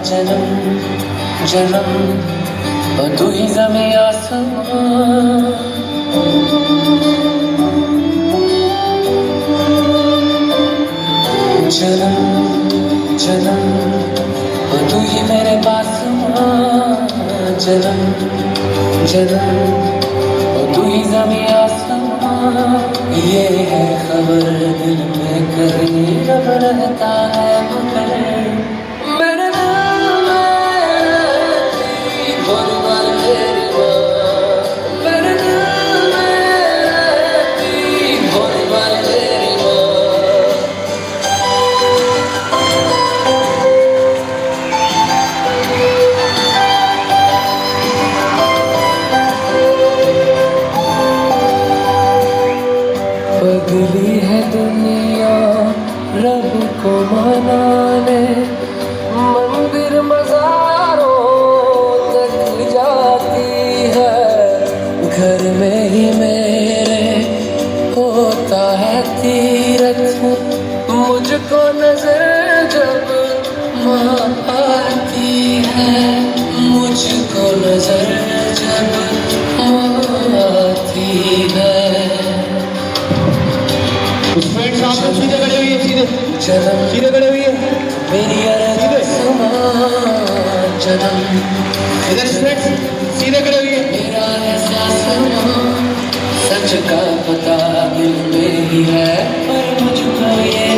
जन्म जन्म और तू ही ज़मीं आसमां। जन्म जन्म और तू ही मेरे पास जन्म जन्म और तू ही ज़मीं आसमां। ये है खबर दिल में कहीं अब रहता है मगर मेरे दिल में रहती भर भर तेरी बात। मेरे दिल में रहती भर भर तेरी बात। पगली है दुनिया रब को मनाने, मंदिर मज़ारों तक जाती है। घर में ही मेरे होता है तीरथ, मुझको नजर जब माँ आती है। मुझको नजर जब माँ आती है। फ्रेंड सामने सीधे खड़े हुई है, सीधे सीधे खड़े हुई है मेरी जन्म इधर फ्रेंड सीधे खड़े हुई है। मेरा एहसास सच का पता दिल में ही है, पर मुझको ये